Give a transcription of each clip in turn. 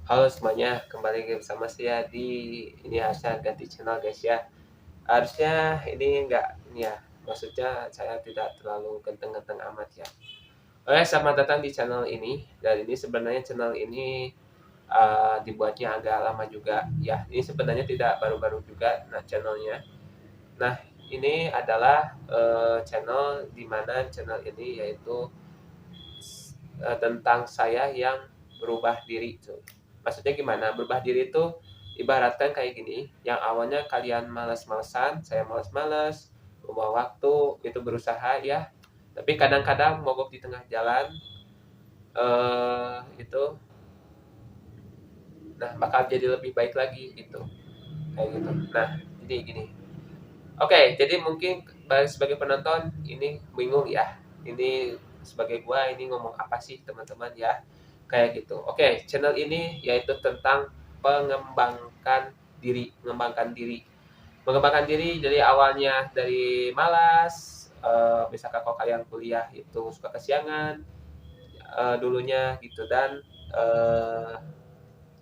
Halo semuanya, kembali lagi bersama saya di ini harusnya ganti channel guys ya. Harusnya ini enggak ini ya, maksudnya saya tidak terlalu ganteng-ganteng amat ya. Oke, selamat datang di channel ini. Dan ini sebenarnya channel ini dibuatnya agak lama juga ya. Ini sebenarnya tidak baru-baru juga nah channelnya. Nah, ini adalah channel di mana channel ini yaitu tentang saya yang berubah diri tuh. Maksudnya gimana? Berubah diri itu ibaratkan kayak gini, yang awalnya kalian malas-malesan, saya malas-males, buang waktu, itu berusaha ya. Tapi kadang-kadang mogok di tengah jalan, itu, nah bakal jadi lebih baik lagi gitu, kayak gitu. Nah, jadi gini. Oke, jadi mungkin sebagai penonton ini bingung ya. Ini sebagai gua ini ngomong apa sih teman-teman ya? Kayak gitu. Oke, channel ini yaitu tentang pengembangkan diri, mengembangkan diri. Mengembangkan diri jadi awalnya dari malas, misalkan kalau kalian kuliah itu suka kesiangan, dulunya gitu dan eh,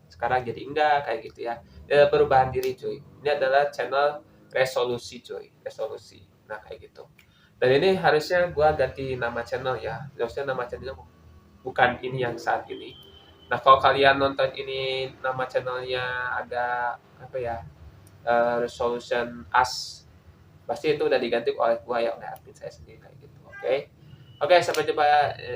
sekarang jadi enggak kayak gitu ya. Perubahan diri cuy. Ini adalah channel resolusi cuy, resolusi. Nah kayak gitu. Dan ini harusnya gua ganti nama channel ya. Harusnya nama channelnya bukan ini yang saat ini. Nah kalau kalian nonton ini nama channelnya agak apa ya, resolution as, pasti itu udah diganti oleh gua ya, oleh admin saya sendiri kayak gitu. Oke. Oke, sampai jumpa.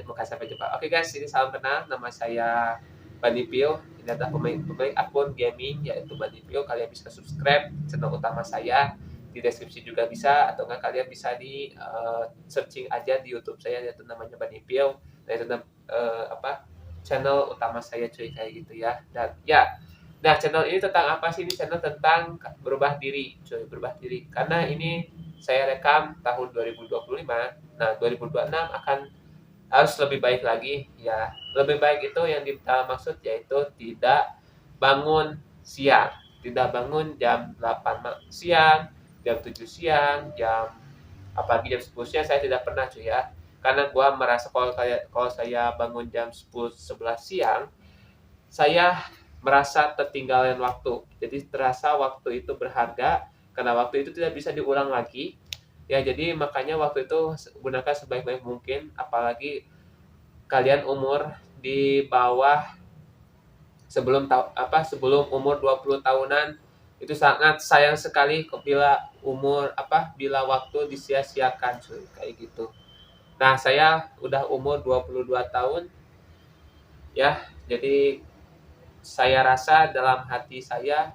Bukan sampai jumpa. Oke guys, ini salam kenal. Nama saya Banipio. Ini adalah pemilik akun gaming yaitu Banipio. Kalian bisa subscribe channel utama saya. Di deskripsi juga bisa, atau enggak kalian bisa di searching aja di YouTube saya yaitu namanya Banipio. Dan itu apa? Channel utama saya cuy kayak gitu ya. Dan ya, nah channel ini tentang apa sih? Ini channel tentang berubah diri cuy, berubah diri. Karena ini saya rekam tahun 2025. Nah, 2026 akan harus lebih baik lagi ya. Lebih baik itu yang maksud yaitu tidak bangun siang, tidak bangun jam 8 siang, jam 7 siang, jam apalagi jam 10 siang saya tidak pernah cuy ya. Karena gua merasa kalau saya bangun jam 10 11 siang, saya merasa ketinggalan waktu. Jadi terasa waktu itu berharga karena waktu itu tidak bisa diulang lagi. Ya, jadi makanya waktu itu gunakan sebaik-baik mungkin, apalagi kalian umur di bawah sebelum umur 20 tahunan itu sangat sayang sekali bila waktu disia-siakan cuy, kayak gitu. Nah, saya udah umur 22 tahun ya. Jadi saya rasa dalam hati saya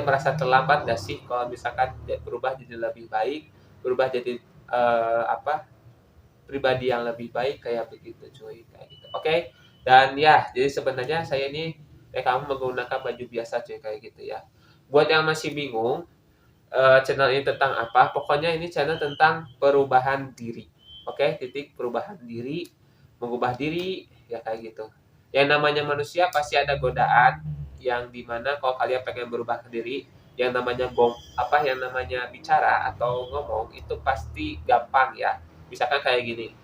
merasa terlambat gak sih kalau misalkan berubah jadi lebih baik, berubah jadi pribadi yang lebih baik kayak begitu cuy, kayak gitu. Oke. Dan ya, jadi sebenarnya saya ini kamu menggunakan baju biasa cuy kayak gitu ya. Buat yang masih bingung channel ini tentang apa, pokoknya ini channel tentang perubahan diri. Oke, titik perubahan diri, mengubah diri ya kayak gitu. Yang namanya manusia pasti ada godaan yang dimana kalau kalian pengen berubah diri, yang namanya bicara atau ngomong itu pasti gampang ya. Misalkan kayak gini,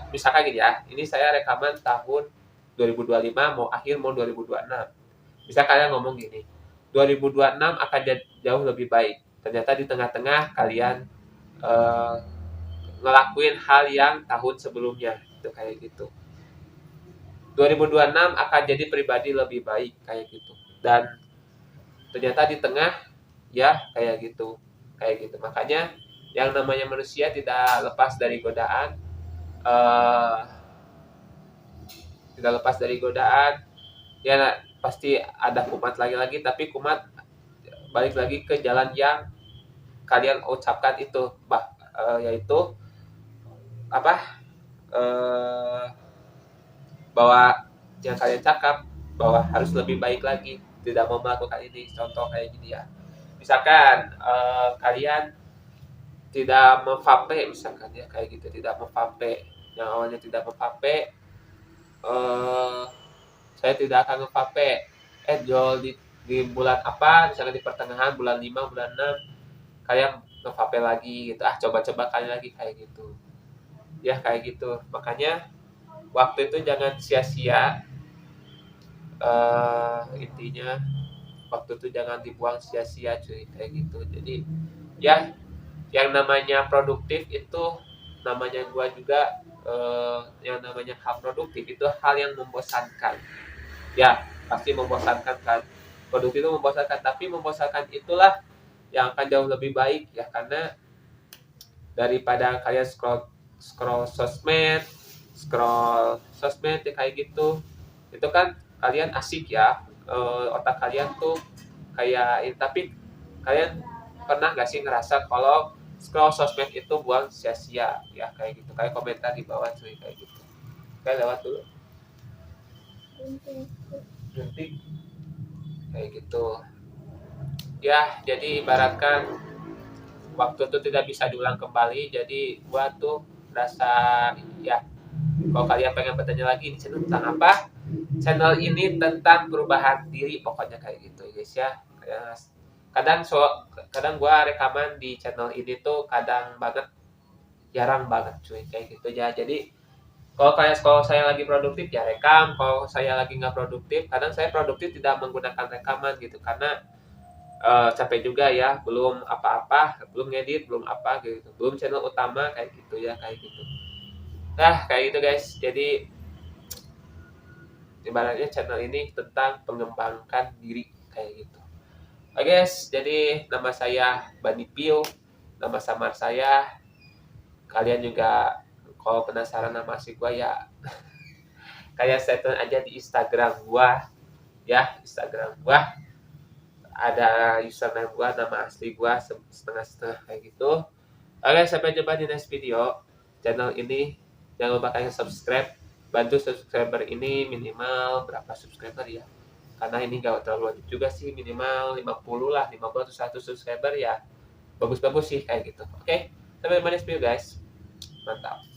misalkan gini ya, ini saya rekaman tahun 2025 mau akhir mau 2026. Bisa kalian ngomong gini, 2026 akan jauh lebih baik. Ternyata di tengah-tengah kalian eh, ngelakuin hal yang tahun sebelumnya, itu kayak gitu. 2026 akan jadi pribadi lebih baik kayak gitu. Dan ternyata di tengah ya kayak gitu. Makanya yang namanya manusia tidak lepas dari godaan, eh, tidak lepas dari godaan. Ya pasti ada kumat lagi-lagi, tapi kumat balik lagi ke jalan yang kalian ucapkan itu, yaitu apa, eh, bahwa yang kalian cakap bahwa harus lebih baik lagi, tidak mau melakukan ini. Contoh kayak gini ya, misalkan kalian tidak memvape, misalkan ya kayak gitu, tidak memvape. Yang awalnya tidak memvape, eh, saya tidak akan memvape. Jual di bulan apa, misalnya di pertengahan bulan 5 bulan 6 kalian ngevape lagi gitu, coba-coba kali lagi kayak gitu ya, kayak gitu. Makanya waktu itu jangan sia-sia intinya waktu itu jangan dibuang sia-sia cuy, kayak gitu. Jadi ya, yang namanya produktif itu, namanya gua juga, yang namanya hal produktif itu hal yang membosankan. Ya, pasti membosankan kan. Produktif itu membosankan, tapi membosankan itulah yang akan jauh lebih baik ya, karena daripada kalian scroll scroll sosmed, ya kayak gitu. Itu kan kalian asik ya, otak kalian tuh kayak tapi kalian pernah gak sih ngerasa kalau scroll sosmed itu buang sia-sia ya, kayak gitu. Kayak komentar di bawah cuy, kayak gitu. Kayak lewat dulu nanti, kayak gitu ya. Jadi ibaratkan waktu itu tidak bisa diulang kembali. Jadi gua tuh rasa ya, kalau kalian pengen bertanya lagi, ini channel tentang apa, channel ini tentang perubahan diri pokoknya, kayak gitu guys ya. Kadang kadang gua rekaman di channel ini tuh kadang banget, jarang banget cuy, kayak gitu ya. Jadi kalau saya lagi produktif ya rekam, kalau saya lagi nggak produktif, kadang saya produktif tidak menggunakan rekaman gitu, karena capek juga ya, belum apa-apa, belum ngedit, belum apa gitu, belum channel utama, kayak gitu ya, kayak gitu. Nah, kayak gitu guys. Jadi ibaratnya channel ini tentang mengembangkan diri, kayak gitu. Oke guys, jadi nama saya Bani Pio, nama samar saya. Kalian juga kalau penasaran nama asli gua ya, kalian stay tune aja di Instagram gua ya. Instagram gua ada username gua, nama asli gua setengah-setengah, kayak gitu. Oke, sampai jumpa di next video. Channel ini jangan lupa kalian subscribe. Bantu subscriber ini minimal berapa subscriber ya? Karena ini gak terlalu wajib juga sih, minimal 50 lah, 50 atau 100 subscriber ya. Bagus-bagus sih, kayak gitu. Oke, sampai jumpa di next video guys. Mantap.